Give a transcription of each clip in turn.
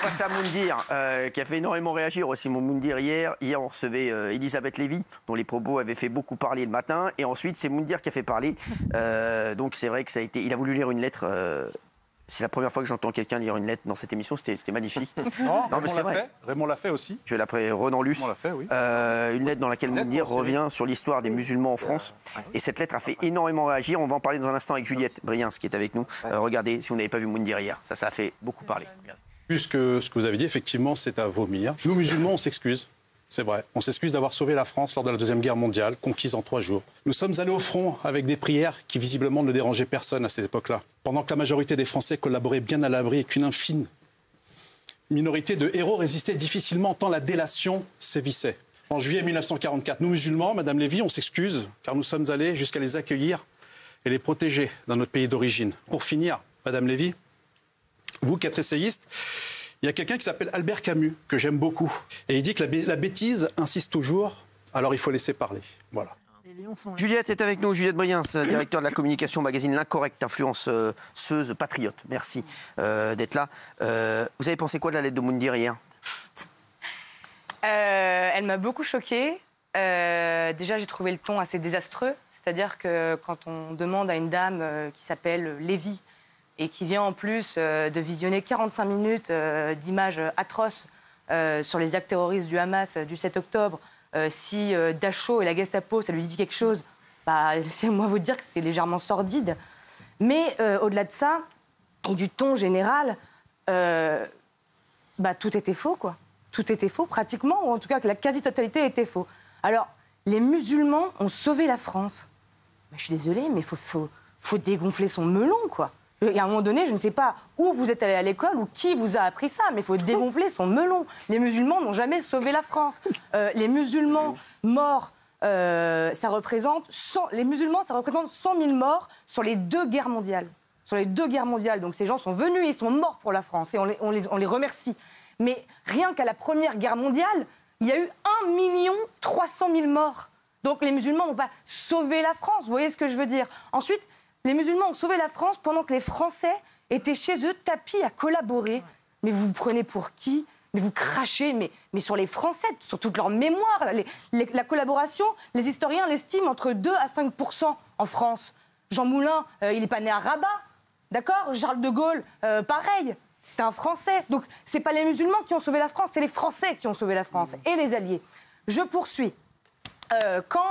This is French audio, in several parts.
passer à Moundir, qui a fait énormément réagir aussi. Moundir hier. Hier, on recevait Elisabeth Lévy, dont les propos avaient fait beaucoup parler le matin. Et ensuite, c'est Moundir qui a fait parler. Donc c'est vrai que ça a été... Il a voulu lire une lettre... C'est la première fois que j'entends quelqu'un lire une lettre dans cette émission, c'était magnifique. Non, mais c'est vrai. Raymond l'a fait aussi. Je l'appelle Renan Luce. Raymond l'a fait, oui. Une lettre dans laquelle Moundir revient sur l'histoire des musulmans en France. Et cette lettre a fait énormément réagir. On va en parler dans un instant avec Juliette Briens, qui est avec nous. Regardez, si vous n'avez pas vu Moundir hier, ça a fait beaucoup parler. Regardez. Puisque ce que vous avez dit, effectivement, c'est à vomir. Nous, musulmans, on s'excuse. C'est vrai. On s'excuse d'avoir sauvé la France lors de la Deuxième Guerre mondiale, conquise en 3 jours. Nous sommes allés au front avec des prières qui, visiblement, ne dérangeaient personne à cette époque-là. Pendant que la majorité des Français collaboraient bien à l'abri et qu'une infime minorité de héros résistait difficilement tant la délation sévissait. En juillet 1944, nous, musulmans, Madame Lévy, on s'excuse car nous sommes allés jusqu'à les accueillir et les protéger dans notre pays d'origine. Pour finir, Madame Lévy, vous qui êtes essayiste, il y a quelqu'un qui s'appelle Albert Camus, que j'aime beaucoup. Et il dit que la bêtise insiste toujours, alors il faut laisser parler. Voilà. Juliette est avec nous, Juliette Briens, directeur de la communication magazine L'Incorrect, influenceuse patriote. Merci d'être là. Vous avez pensé quoi de la lettre de Moundir hier ? Elle m'a beaucoup choquée. Déjà, j'ai trouvé le ton assez désastreux. C'est-à-dire que quand on demande à une dame qui s'appelle Lévy, et qui vient en plus de visionner 45 minutes d'images atroces sur les actes terroristes du Hamas du 7 octobre, si Dachau et la Gestapo, ça lui dit quelque chose, moi vous dire que c'est légèrement sordide. Mais au-delà de ça, et du ton général, tout était faux, quoi. Tout était faux, pratiquement, ou en tout cas que la quasi-totalité était faux. Alors, les musulmans ont sauvé la France. Je suis désolée, mais faut dégonfler son melon, quoi. Et à un moment donné, je ne sais pas où vous êtes allé à l'école ou qui vous a appris ça, mais il faut dégonfler son melon. Les musulmans n'ont jamais sauvé la France. Les musulmans morts, ça représente 100 000 morts sur les 2 guerres mondiales. Sur les 2 guerres mondiales. Donc ces gens sont venus, ils sont morts pour la France et on les remercie. Mais rien qu'à la Première Guerre mondiale, il y a eu 1 300 000 morts. Donc les musulmans n'ont pas sauvé la France, vous voyez ce que je veux dire. Ensuite, les musulmans ont sauvé la France pendant que les Français étaient chez eux tapis à collaborer. Mais vous vous prenez pour qui ? Mais vous crachez mais sur les Français, sur toute leur mémoire. La collaboration, les historiens l'estiment entre 2 à 5% en France. Jean Moulin, il n'est pas né à Rabat, d'accord ? Charles de Gaulle, pareil. C'était un Français. Donc, ce n'est pas les musulmans qui ont sauvé la France, c'est les Français qui ont sauvé la France et les Alliés. Je poursuis. Quand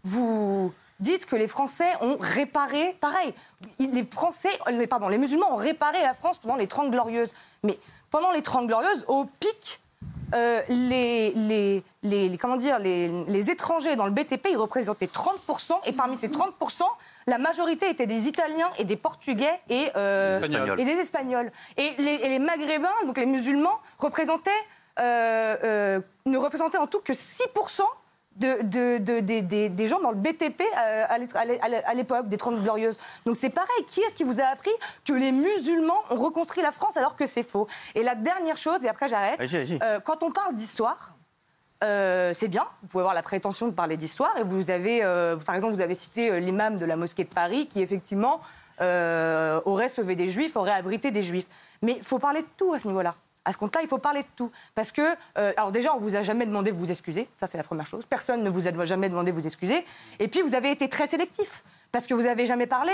vous dites que les Français ont réparé... Pareil, les musulmans ont réparé la France pendant les 30 Glorieuses. Mais pendant les 30 Glorieuses, au pic, les étrangers dans le BTP, ils représentaient 30%. Et parmi ces 30%, la majorité était des Italiens et des Portugais et des Espagnols. Et les Maghrébins, donc les musulmans, ne représentaient en tout que 6% des gens dans le BTP à l'époque des 30 Glorieuses. Donc c'est pareil, qui est-ce qui vous a appris que les musulmans ont reconstruit la France alors que c'est faux ? Et la dernière chose, et après j'arrête, quand on parle d'histoire, c'est bien, vous pouvez avoir la prétention de parler d'histoire, et vous avez, par exemple, vous avez cité l'imam de la mosquée de Paris qui effectivement aurait sauvé des Juifs, aurait abrité des Juifs. Mais il faut parler de tout à ce niveau-là. À ce compte-là, il faut parler de tout. Parce que, alors déjà, on ne vous a jamais demandé de vous excuser. Ça, c'est la première chose. Personne ne vous a jamais demandé de vous excuser. Et puis, vous avez été très sélectif. Parce que vous n'avez jamais parlé,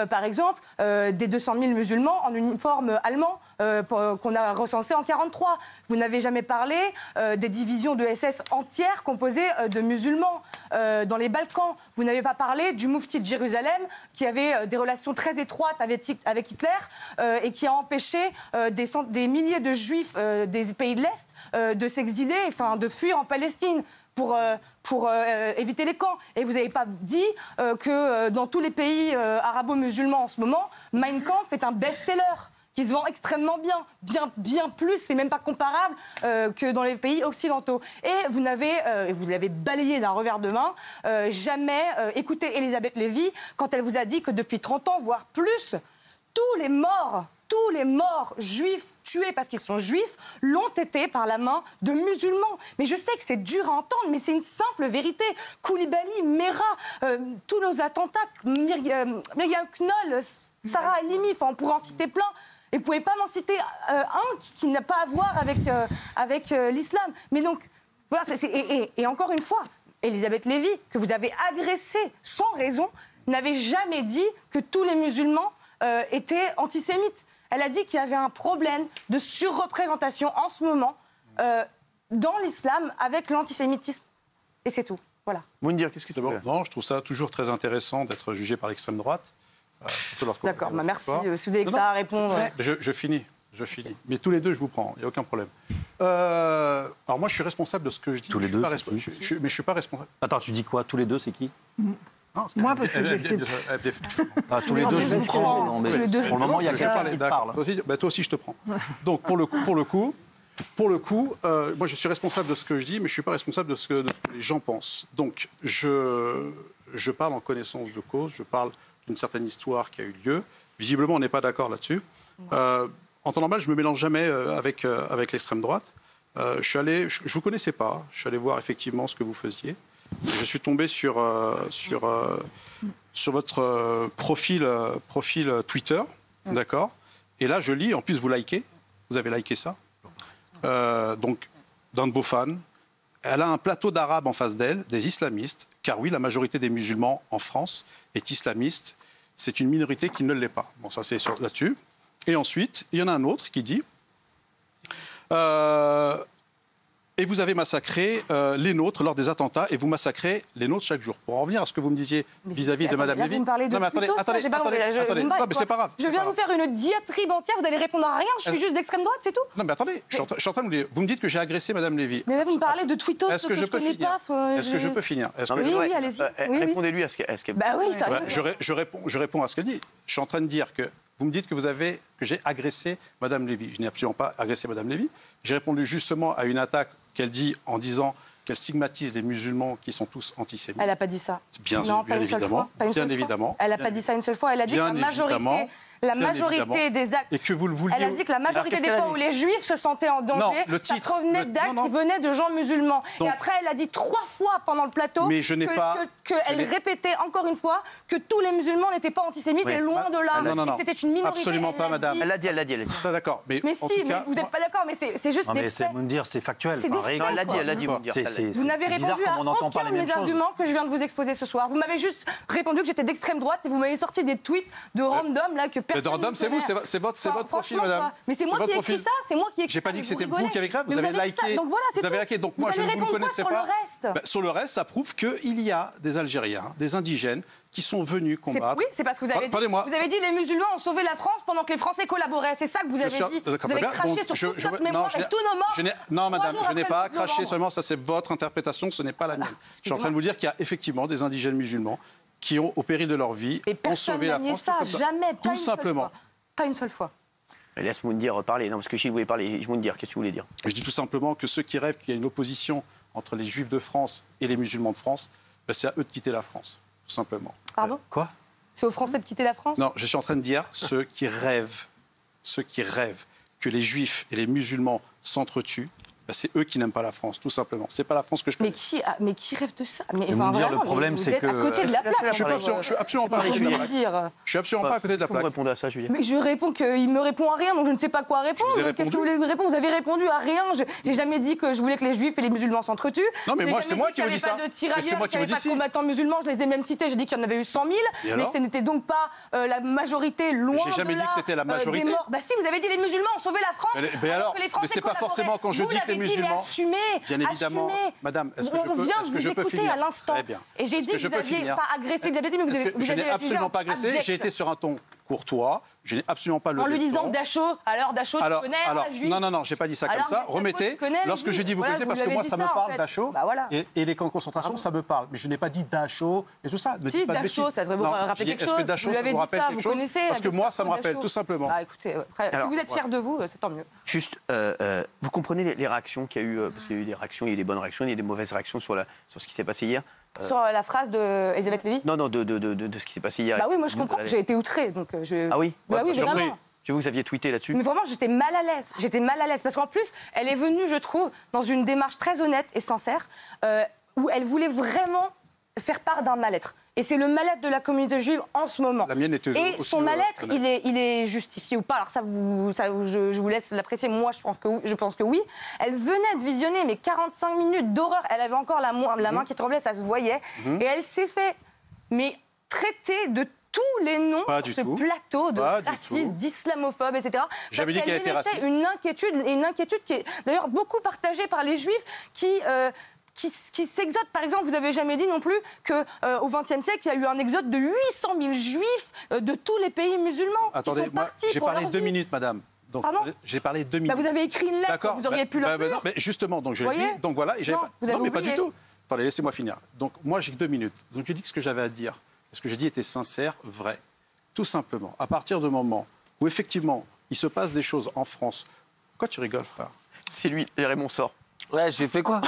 par exemple, des 200 000 musulmans en uniforme allemand qu'on a recensés en 1943. Vous n'avez jamais parlé des divisions de SS entières composées de musulmans dans les Balkans. Vous n'avez pas parlé du moufti de Jérusalem qui avait des relations très étroites avec Hitler et qui a empêché des milliers de Juifs des pays de l'Est de s'exiler, enfin de fuir en Palestine pour éviter les camps. Et vous n'avez pas dit que dans tous les pays arabo-musulmans en ce moment, Mein Kampf est un best-seller qui se vend extrêmement bien plus, c'est même pas comparable que dans les pays occidentaux. Et vous l'avez balayé d'un revers de main, jamais écouté Elisabeth Lévy quand elle vous a dit que depuis 30 ans, voire plus, tous les morts juifs tués parce qu'ils sont juifs l'ont été par la main de musulmans. Mais je sais que c'est dur à entendre, mais c'est une simple vérité. Koulibaly, Mera, tous nos attentats, Myriam Knoll, Sarah Halimi, on pourrait en citer plein. Et vous ne pouvez pas m'en citer un qui n'a pas à voir avec l'islam. Mais donc, voilà, et encore une fois, Elisabeth Lévy, que vous avez agressée sans raison, n'avait jamais dit que tous les musulmans étaient antisémites. Elle a dit qu'il y avait un problème de surreprésentation en ce moment dans l'islam avec l'antisémitisme. Et c'est tout. Voilà. Moundir, qu'est-ce que c'est? Non, je trouve ça toujours très intéressant d'être jugé par l'extrême droite. D'accord, merci. Si vous avez que ça à répondre. Je finis. Mais tous les deux, je vous prends, il n'y a aucun problème. Alors moi, je suis responsable de ce que je dis. Tous les deux, mais je ne suis pas responsable. Attends, tu dis quoi? Tous les deux, c'est qui? Moi, parce que j'ai fait... Tous les deux, je vous prends. Non, mais pour le moment, il y a quelqu'un qui te parle. Toi aussi, je te prends. Donc, pour le coup, moi, je suis responsable de ce que je dis, mais je ne suis pas responsable de ce que les gens pensent. Donc, je parle en connaissance de cause, je parle d'une certaine histoire qui a eu lieu. Visiblement, on n'est pas d'accord là-dessus. En temps normal, je ne me mélange jamais avec l'extrême droite. Je ne vous connaissais pas. Je suis allé voir effectivement ce que vous faisiez. Je suis tombé sur votre profil Twitter, d'accord. Et là, je lis, en plus, vous likez. Vous avez liké ça. Donc, d'un de vos fans. Elle a un plateau d'Arabes en face d'elle, des islamistes, car oui, la majorité des musulmans en France est islamiste. C'est une minorité qui ne l'est pas. Bon, ça, c'est là-dessus. Et ensuite, il y en a un autre qui dit et vous avez massacré les nôtres lors des attentats, et vous massacrez les nôtres chaque jour. Pour en revenir à ce que vous me disiez vis-à-vis de Mme Lévy. Vous me parlez de attendez, mais c'est pas grave. Je viens de vous faire une diatribe entière, vous allez répondre à rien, je suis juste d'extrême droite, c'est tout. Non, mais attendez, je suis en train de vous dire, vous me dites que j'ai agressé Mme Lévy. Mais vous me parlez de Twittos, est-ce que je peux finir? Est-ce que je peux finir? Oui, allez-y. Répondez-lui à ce qu'elle... Bah oui, ça. Je réponds à ce qu'elle dit. Je suis en train de dire que vous me dites que j'ai agressé Mme Lévy. Je n'ai absolument pas agressé Mme Lévy. J'ai répondu justement à une attaque qu'elle dit en disant qu'elle stigmatise les musulmans qui sont tous antisémites. Elle n'a pas dit ça. Bien évidemment. Elle n'a pas dit ça une seule fois. Elle a dit que la majorité des actes... Et que vous le vouliez... Elle a dit que la majorité des fois où les juifs se sentaient en danger, ça provenait d'actes qui venaient de gens musulmans. Et après, elle a dit 3 fois pendant le plateau qu'elle répétait encore une fois que tous les musulmans n'étaient pas antisémites, et loin de là. Non. C'était une minorité. Absolument pas, madame. Elle l'a dit. D'accord. Mais si, mais vous n'êtes pas d'accord, mais c'est juste des faits. C'est factuel. Elle l'a dit. Vous n'avez répondu à aucun de mes arguments que je viens de vous exposer ce soir. Vous m'avez juste répondu que j'étais d'extrême droite et vous m'avez sorti des tweets de random là que personne. De random, c'est vous, c'est votre profil, madame. Mais c'est moi qui ai écrit ça, c'est moi qui ai écrit ça. J'ai pas dit que c'était vous qui avez écrit ça, vous avez liké. Donc voilà, c'est tout. Vous avez liké, donc moi je ne vous connaissais pas. Sur le reste, sur le reste, ça prouve qu'il y a des Algériens, des indigènes qui sont venus combattre. Oui, c'est parce que vous avez dit. Vous avez dit les musulmans ont sauvé la France pendant que les Français collaboraient. C'est ça que vous avez dit. Vous avez craché sur toute notre mémoire et tous nos morts. Non, madame, je n'ai pas craché seulement. Ça, c'est votre interprétation. Ce n'est pas la mienne. Je suis en train de vous dire qu'il y a effectivement des indigènes musulmans qui ont, au péril de leur vie, ont sauvé la France. Ça, jamais, tout simplement. Pas une seule fois. Laisse Moundir parler. Non, parce que Gilles voulait parler. Moundir, qu'est-ce que tu voulais dire? Je dis tout simplement que ceux qui rêvent qu'il y a une opposition entre les Juifs de France et les musulmans de France, c'est à eux de quitter la France, tout simplement. Pardon? Quoi? C'est aux Français de quitter la France? Non, je suis en train de dire ceux qui rêvent que les Juifs et les musulmans s'entretuent, c'est eux qui n'aiment pas la France, tout simplement. C'est pas la France que je connais. Mais qui rêve de ça? Mais le problème, c'est que... à côté de la plaque. Je suis absolument pas à côté de la plaque. Je suis absolument pas à côté de la plaque. Vous répondez à ça, Julie? Mais je réponds qu'il me répond à rien, donc je ne sais pas quoi répondre. Qu'est-ce que vous voulez répondre? Vous avez répondu à rien. J'ai jamais dit que je voulais que les Juifs et les musulmans s'entretuent. Non, mais moi, c'est moi qui vous dis ça. Il n'y avait pas de tirailleurs, il n'y avait pas de combattants musulmans. Je les ai même cités. J'ai dit qu'il y en avait eu 100 000, mais que ce n'était donc pas la majorité, loin de là. J'ai jamais dit que c'était la majorité. Bah si, vous avez dit les musulmans ont sauvé la France. Mais alors, mais c'est pas forcément quand je dis que les musulmans. Bien évidemment, madame, est-ce que je peux finir? On vient de vous écouter à l'instant. Et j'ai dit que vous n'aviez pas agressé Elisabeth, mais vous avez... Je n'ai absolument pas agressé, j'ai été sur un ton courtois, je n'ai absolument pas levé en lui disant Dachau, alors Dachau, tu connais la juive? Non, j'ai pas dit ça comme ça. Remettez, lorsque je dis vous connaissez, parce que moi ça me parle Dachau, et les camps de concentration, ça me parle. Mais je n'ai pas dit Dachau et tout ça. Si, Dachau, ça devrait vous rappeler quelque chose. Est-ce que Dachau, ça vous rappelle quelque chose? Parce que moi, ça me rappelle, tout simplement. Écoutez, si vous êtes fiers de vous, c'est tant mieux. Juste, vous comprenez les réactions qu'il y a eu, parce qu'il y a eu des réactions, il y a eu des bonnes réactions, il y a eu des mauvaises réactions sur ce qui s'est passé hier. Sur la phrase d'Elisabeth Lévy? Non, de ce qui s'est passé hier. Bah oui, moi je comprends que j'ai été outrée. Donc Ah oui? Bah oui, vraiment. J'ai vu que vous aviez tweeté là-dessus. Mais vraiment, j'étais mal à l'aise. Parce qu'en plus, elle est venue, je trouve, dans une démarche très honnête et sincère, où elle voulait vraiment faire part d'un mal-être. Et c'est le mal-être de la communauté juive en ce moment. La mienne était et aussi, son mal-être, il est justifié ou pas. Alors ça, je vous laisse l'apprécier. Moi, je pense que oui. Elle venait de visionner, mais 45 minutes d'horreur. Elle avait encore la main qui tremblait, ça se voyait. Et elle s'est fait traiter de tous les noms sur ce plateau de racistes, d'islamophobes, etc. J'avais dit qu'elle était raciste. Une inquiétude qui est d'ailleurs beaucoup partagée par les juifs qui s'exode. Par exemple, vous n'avez jamais dit non plus qu'au XXe siècle, il y a eu un exode de 800 000 juifs de tous les pays musulmans. Attendez, moi, j'ai parlé 2 minutes, madame. Donc, j'ai parlé 2 minutes. Vous avez écrit une lettre, vous auriez pu leur non, mais justement, donc je l'ai dit. Donc voilà, non, mais pas du tout. Attendez, laissez-moi finir. Donc moi, j'ai que 2 minutes. Donc j'ai dit que ce que j'avais à dire, ce que j'ai dit était sincère, vrai. Tout simplement, à partir du moment où effectivement, il se passe des choses en France. Pourquoi tu rigoles, frère? C'est lui, et Raymond sort. Ouais, j'ai fait quoi?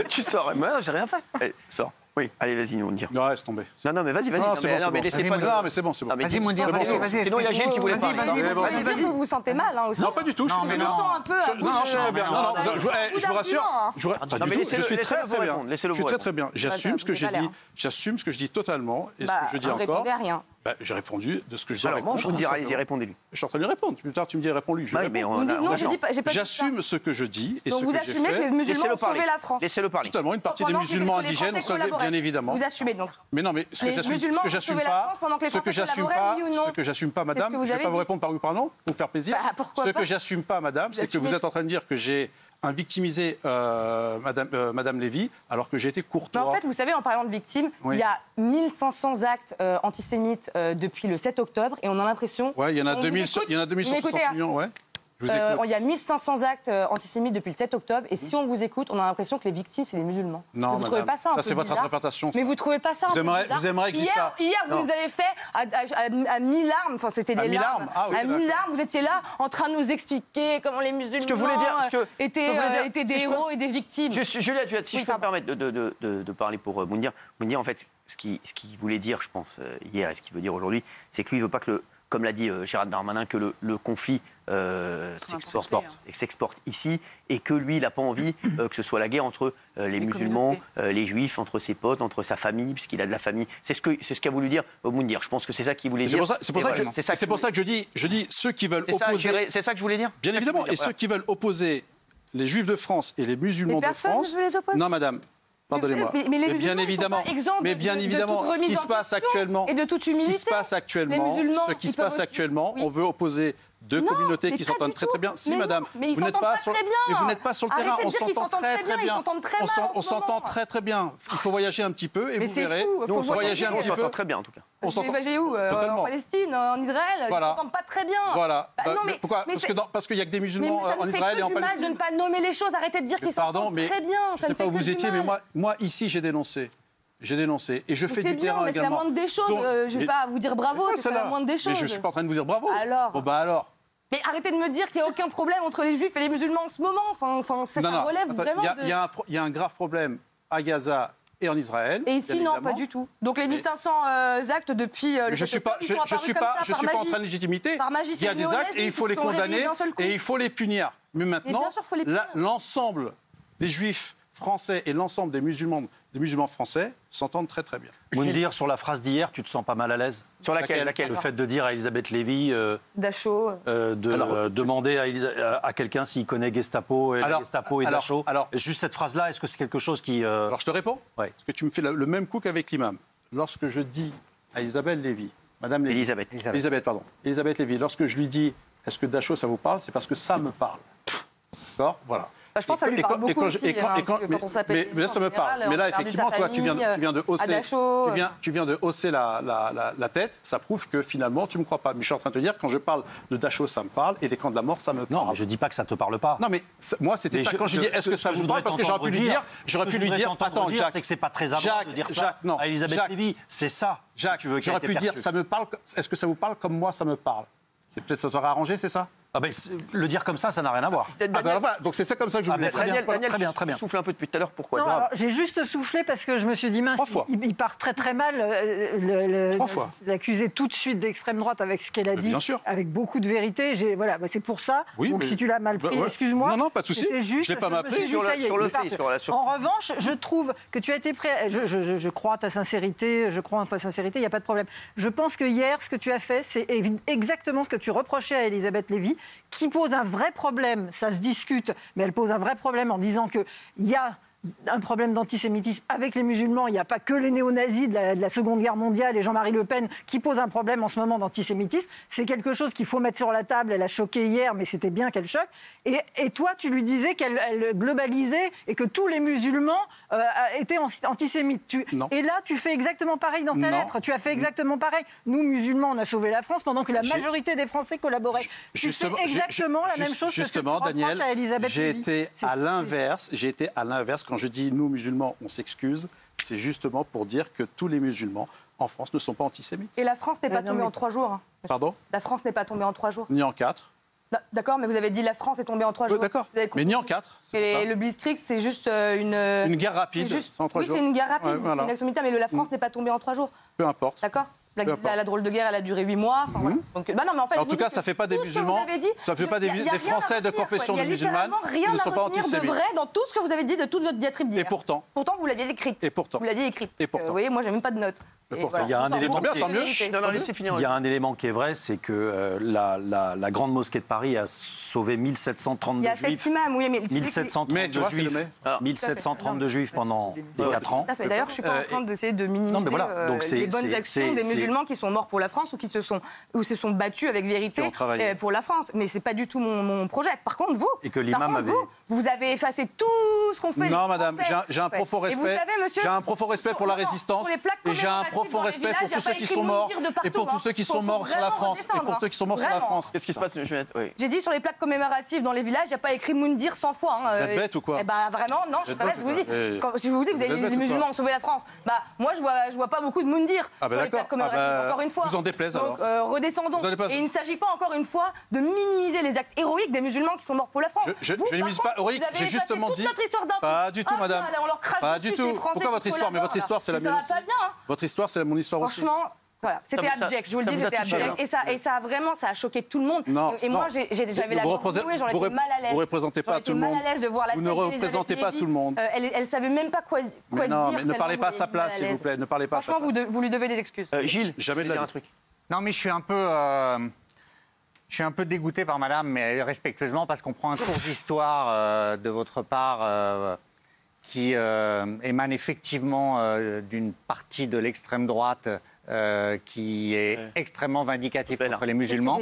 Tu sors. Moi, j'ai rien fait. Allez, sors. Oui, allez, vas-y, nous, on dire. Non, laisse tomber. Non, mais vas-y. Non, c'est bon, mais laissez pas. Non, mais c'est bon, c'est bon. Vas-y, Moundir, vas-y. Sinon, il y a Gilles qui voulait parler. Vas-y, vous vous sentez mal aussi. Non, pas du tout. Je me sens un peu. Non, je suis très bien. Non, je vous rassure. Je suis très bien. Je suis très bien. J'assume ce que j'ai dit. J'assume ce que je dis totalement. Et ce que je dis encore. Répondez à rien. J'ai répondu de ce que je dis. Alors, moi, je vous dire, allez-y, répondez-lui. Je suis en train de lui répondre. Plus tard, tu me dis, réponds-lui. J'assume ce que je dis et ce que j'ai fait. Donc vous assumez que les musulmans ont sauvé la France. Laissez-le parler. Totalement, une partie des musulmans indigènes ont sauvé, bien évidemment. Vous assumez donc. Mais non, mais ce que j'assume pas, madame, je ne vais pas vous répondre par oui ou par non, pour vous faire plaisir. Ce que j'assume pas, madame, c'est que vous êtes en train de dire que j'ai victimisé Madame Lévy, alors que j'ai été courtois. Mais en fait, vous savez, en parlant de victimes, il y a 1500 actes antisémites depuis le 7 octobre, et on a l'impression... Ouais, il y en a 2160 millions, ouais. Il y a 1500 actes antisémites depuis le 7 octobre, et si on vous écoute, on a l'impression que les victimes, c'est les musulmans. Non, vous ne trouvez pas ça un peu c'est votre bizarre? interprétation. Mais vous trouvez pas ça un peu bizarre? Vous aimeriez que je dise ça? Hier, vous nous avez fait à 1000 larmes, enfin c'était des larmes. À 1000 larmes, vous étiez là en train de nous expliquer comment les musulmans étaient des héros et des victimes. Juliette, si je peux me permettre de parler pour Moundir. Moundir, en fait, ce qu'il voulait dire, je pense, hier, et ce qu'il veut dire aujourd'hui, c'est que lui, il ne veut pas que comme l'a dit Gérald Darmanin, que le conflit s'exporte ici, et que lui, il n'a pas envie que ce soit la guerre entre les musulmans, les juifs, entre ses potes, entre sa famille, puisqu'il a de la famille. C'est ce qu'a voulu dire Moundir. Je pense que c'est ça qu'il voulait dire. C'est pour ça que je dis ceux qui veulent opposer... C'est ça que je voulais dire? Bien évidemment, et ceux qui veulent opposer les juifs de France et les musulmans de France... Non, madame. Pardonnez-moi. Mais bien évidemment, ce qui se passe actuellement, on veut opposer deux communautés qui s'entendent très très bien. Si, madame, vous n'êtes pas sur le terrain, on s'entend très très bien. On s'entend très très bien. Il faut voyager un petit peu et vous verrez. Nous, on voyager un petit peu. On s'entend très bien en tout cas. On voyager où? En Palestine, en Israël, ils s'entendent pas très bien. Voilà. Pourquoi? Parce qu'il y a que des musulmans en Israël et en Palestine. Ça fait que du mal de ne pas nommer les choses. Arrêtez de dire qu'ils s'entendent très bien. Je ne sais pas où vous étiez, mais moi ici j'ai dénoncé. Et je fais du terrain également. C'est la moindre des choses. Je ne vais pas vous dire bravo, c'est la moindre des choses. Mais je ne suis pas en train de vous dire bravo. Alors bon, alors. Mais arrêtez de me dire qu'il n'y a aucun problème entre les juifs et les musulmans en ce moment. Ça relève vraiment Il y a un grave problème à Gaza et en Israël. Et ici, non, pas du tout. Donc les 1500 actes depuis le... Je ne suis pas en train de légitimité. Il y a des actes et il faut les condamner et il faut les punir. Mais maintenant, l'ensemble des juifs français et l'ensemble des musulmans français s'entendent très très bien. Moundir, sur la phrase d'hier, tu te sens pas mal à l'aise? Sur laquelle? Le fait de dire à Elisabeth Lévy Dachau demander à quelqu'un s'il connaît Gestapo et Dachau. Juste cette phrase-là, est-ce que c'est quelque chose qui... Alors je te réponds. Ouais. Parce que tu me fais le même coup qu'avec l'imam. Lorsque je dis à Isabelle Lévy, Madame Lévy, Elisabeth Lévy, lorsque je lui dis est-ce que Dachau ça vous parle, c'est parce que ça me parle. D'accord? Voilà. Je pense que ça lui parle beaucoup aussi, quand on s'appelle... Mais là, ça me parle. Mais là, effectivement, toi, tu viens de hausser la tête. Ça prouve que, finalement, tu ne me crois pas. Mais je suis en train de te dire, quand je parle de Dachau, ça me parle, et les camps de la mort, ça me parle. Non, mais je ne dis pas que ça ne te parle pas. Non, mais moi, c'était ça. Quand je dis est-ce que ça vous parle, parce que j'aurais pu lui dire, attends, Jacques... C'est que c'est pas très amusant de dire ça à Elisabeth Lévy. C'est ça, Jacques, j'aurais pu dire, ça me parle, est-ce que ça vous parle comme moi, ça me parle? C'est peut-être ça t'aurait arrangé, c'est ça? Ah ben, le dire comme ça n'a rien à voir. Voilà. Donc c'est ça comme ça que je voulais Daniel, très bien. souffle un peu depuis tout à l'heure, pourquoi? Non, alors, j'ai juste soufflé parce que je me suis dit, mince, il part très mal. 3 fois. L'accusé tout de suite d'extrême droite avec ce qu'elle a dit, bien sûr. avec beaucoup de vérité. Voilà, c'est pour ça. Oui, donc si tu l'as mal pris, excuse-moi. Non, pas de souci. Je l'ai pas mal pris. Sur le fait. En revanche, je trouve que tu as été prêt. Je crois en ta sincérité. Il n'y a pas de problème. Je pense que hier, ce que tu as fait, c'est exactement ce que tu reprochais à Elisabeth Lévy, qui pose un vrai problème. Ça se discute, mais elle pose un vrai problème en disant qu'il y a un problème d'antisémitisme avec les musulmans. Il n'y a pas que les néo-nazis de la Seconde Guerre mondiale et Jean-Marie Le Pen qui posent un problème en ce moment d'antisémitisme. C'est quelque chose qu'il faut mettre sur la table. Elle a choqué hier, mais c'était bien qu'elle choque. Et toi, tu lui disais qu'elle globalisait et que tous les musulmans étaient antisémites. Et là, tu fais exactement pareil dans ta lettre. Tu as fait exactement pareil. Nous, musulmans, on a sauvé la France pendant que la majorité des Français collaboraient. Tu fais exactement la même chose que tu reproches à Elisabeth Lévy. J'ai été à l'inverse. Quand je dis nous, musulmans, on s'excuse, c'est justement pour dire que tous les musulmans en France ne sont pas antisémites. Et la France n'est pas tombée en 3 jours. Pardon ? La France n'est pas tombée en 3 jours. Ni en 4. D'accord, mais vous avez dit la France est tombée en 3 jours. D'accord, mais ni en 4. Et le Blitzkrieg, c'est juste une guerre rapide, en 3 jours. Oui, c'est une guerre rapide, c'est une action militaire, mais la France n'est pas tombée en 3 jours. Peu importe. D'accord. La drôle de guerre, elle a duré 8 mois. Voilà. Donc, non, mais en tout cas, ça ne fait pas des musulmans. Ça ne fait pas des Français de confession musulmane qui ne sont pas antisémites. Il y a rien à retenir de vrai dans tout ce que vous avez dit de toute votre diatribe d'hier. Et pourtant. Pourtant, vous l'aviez écrite. Et pourtant. Vous l'aviez écrite. Et pourtant. Vous voyez, moi, j'ai même pas de notes. Il y a un élément Il y a un élément qui est vrai, c'est que la grande mosquée de Paris a sauvé 1732 juifs. Il y a 7 imams, oui, mais 1732 juifs pendant les 4 ans. D'ailleurs, je ne suis pas en train d'essayer de minimiser les bonnes actions des musulmans qui sont morts pour la France ou se sont battus avec vérité pour la France. Mais c'est pas du tout mon projet. Par contre, vous avez effacé tout ce qu'on fait. Non, madame, j'ai un profond respect. J'ai un profond respect pour la résistance. Et j'ai un profond respect pour tous ceux qui sont morts et pour tous ceux qui sont morts sur la France. Et pour ceux qui sont morts sur la France. Qu'est-ce qui se passe, J'ai dit sur les plaques commémoratives dans les villages, il n'y a pas écrit Moundir 100 fois. Vous êtes bête ou quoi? Eh ben vraiment, non, je suis pas bête, je vous dis. Si je vous dis que les musulmans ont sauvé la France, moi je vois pas beaucoup de Moundir sur les plaques commémoratives, encore une fois. Vous en déplaise alors. Donc redescendons. Et il ne s'agit pas encore une fois de minimiser les actes héroïques des musulmans qui sont morts pour la France. Je ne minimise pas héroïque, j'ai justement dit. Pas du tout, madame. Pas du tout. Pourquoi votre histoire? Mais votre histoire, c'est la mienne. Ça va pas bien. Votre histoire, c'est mon histoire aussi. Franchement, voilà, c'était abject. Je vous le dis, c'était abject. Et ça a choqué tout le monde. Et moi, j'avais la gorge nouée, j'en étais mal à l'aise. Vous ne représentez pas tout le monde. Mal à l'aise de voir la Vous ne représentez pas tout le monde. Elle savait même pas quoi dire. Non, mais ne parlez pas à sa place, s'il vous plaît. Ne parlez pas. Franchement, vous lui devez des excuses. Gilles, jamais de la un truc. Non, mais je suis un peu dégoûté par madame, mais respectueusement, parce qu'on prend un cours d'histoire de votre part qui émane effectivement d'une partie de l'extrême droite qui est extrêmement vindicatif contre les musulmans.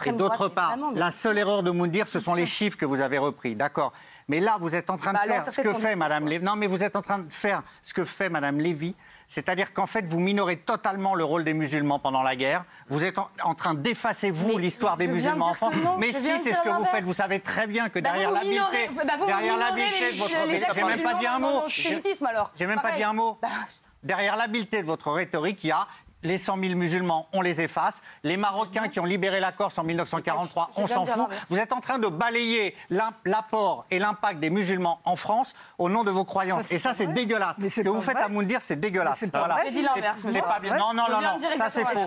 Et d'autre part, la seule erreur de Moundir, ce sont les chiffres que vous avez repris. D'accord. Mais là, vous êtes en train de faire ce que fait Madame Lévy. Non, mais vous êtes en train de faire ce que fait Madame Lévy. C'est-à-dire qu'en fait, vous minorez totalement le rôle des musulmans pendant la guerre. Vous êtes en train d'effacer, vous, l'histoire des musulmans en France. Mais si, c'est ce que vous faites. Vous savez très bien que derrière l'habileté de votre... J'ai même pas dit un mot. J'ai même pas dit un mot. Derrière l'habileté de votre rhétorique, il y a... Les 100 000 musulmans, on les efface. Les Marocains qui ont libéré la Corse en 1943, on s'en fout. Vous êtes en train de balayer l'apport et l'impact des musulmans en France au nom de vos croyances. Et ça, c'est dégueulasse. Ce que vous faites à Moundir, c'est dégueulasse. Voilà. J'ai dit l'inverse. C'est pas bien. Non, ça c'est faux.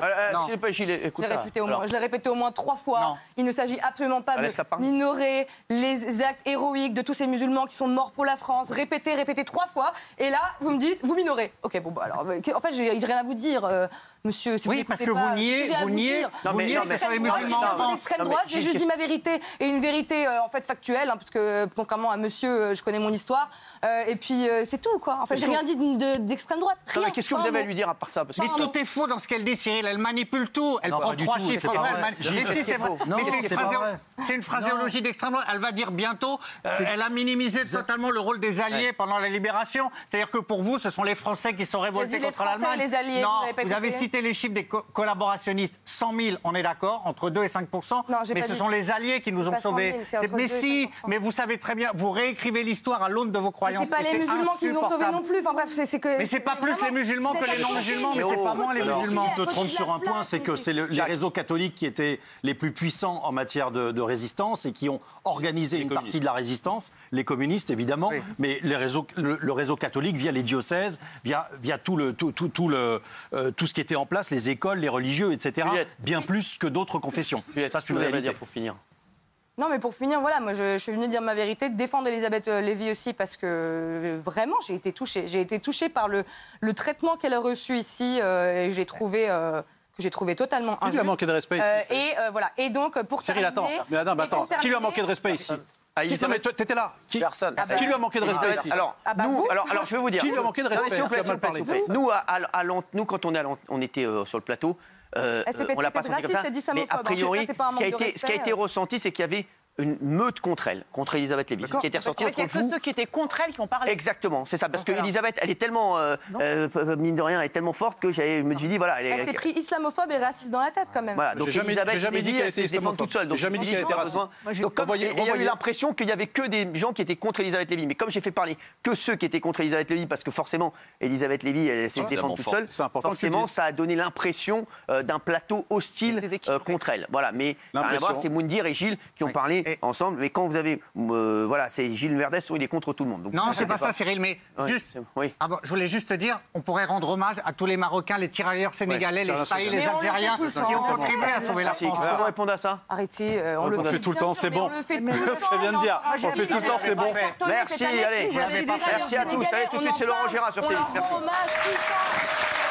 Je l'ai répété au moins 3 fois. Il ne s'agit absolument pas de minorer les actes héroïques de tous ces musulmans qui sont morts pour la France. Répétez 3 fois. Et là, vous me dites, vous minorez. Ok, bon, alors, en fait, j'ai rien à vous dire. Monsieur, si oui, parce que vous niez que ce sont les musulmans en France. D'extrême droite, j'ai juste dit ma vérité et une vérité en fait factuelle, parce que contrairement à monsieur, je connais mon histoire. Et puis c'est tout quoi. En fait, j'ai rien dit d'extrême droite. Qu'est-ce que vous avez à lui dire à part ça? Mais tout est faux dans ce qu'elle dit, Cyril. Elle manipule tout. Elle prend 3 chiffres. Mais c'est vrai. Mais c'est une phraséologie d'extrême droite. Elle va dire bientôt. Elle a minimisé totalement le rôle des Alliés pendant la libération. C'est-à-dire que pour vous, ce sont les Français qui sont révoltés contre l'Allemagne. Les Alliés. Non, vous avez cité les chiffres des collaborationnistes. 100 000, on est d'accord, entre 2 et 5 %. Non, mais ce sont les alliés qui nous ont sauvés. Mais si, mais vous savez très bien, vous réécrivez l'histoire à l'aune de vos croyances. C'est pas les musulmans qui nous ont sauvés non plus. Enfin bref, c'est que. Mais c'est pas plus les musulmans que les non-musulmans, mais c'est pas moins les musulmans. Je te trompe sur un point, c'est que c'est les réseaux catholiques qui étaient les plus puissants en matière de résistance et qui ont organisé une partie de la résistance. Les communistes, évidemment, oui. Mais le réseau catholique via les diocèses, via tout ce qui était en place, les écoles, les religieux, etc. Bien plus que d'autres confessions. Ça, c'est une réalité. Dire pour finir. Non, mais pour finir, voilà, moi je suis venue dire ma vérité, défendre Elisabeth Lévy aussi parce que vraiment j'ai été touchée. J'ai été touchée par le traitement qu'elle a reçu ici et que j'ai trouvé totalement injuste. Qui lui a manqué de respect ici voilà. Et donc pour Cyril, attends. Qui lui a manqué de respect ici? Non, mais t'étais là. Personne. Qui lui a manqué de respect ici? Alors, je vais vous dire. Qui lui a manqué de respect? S'il vous plaît. Nous, quand on était sur le plateau, on l'a pas senti comme ça. Mais a priori, ce qui a été ressenti, c'est qu'il y avait une meute contre elle, contre Elisabeth Lévy. Qui était ressortie. Il y a que ceux qui étaient contre elle qui ont parlé. Exactement, c'est ça. Parce que Elisabeth, elle est tellement, mine de rien, elle est tellement forte que je me suis dit, voilà. Elle s'est pris islamophobe et raciste dans la tête quand même. Voilà, donc Elisabeth Lévy, elle s'est défendue toute seule. J'ai jamais dit qu'elle était raciste. Donc, il y a eu l'impression qu'il y avait que des gens qui étaient contre Elisabeth Lévy. Mais comme j'ai fait parler que ceux qui étaient contre Elisabeth Lévy, parce que forcément, Elisabeth Lévy, elle s'est défendue toute seule, forcément, ça a donné l'impression d'un plateau hostile contre elle. Voilà, mais c'est Moundir et Gilles qui ont parlé ensemble. Mais quand vous avez, c'est Gilles Verdès, il est contre tout le monde. Donc, non, c'est pas ça, Cyril, mais juste, je voulais juste te dire, on pourrait rendre hommage à tous les Marocains, les tirailleurs sénégalais, les Spahis, les Algériens, qui ont contribué à sauver la France. Comment répondre à ça? Arrêtez, on le fait tout le temps, c'est bon. Ce qu'elle vient de dire, on le fait tout le temps, c'est bon. Merci, allez. Merci à tous. Allez, tout de suite, c'est Laurent Gérard sur CNews. Merci.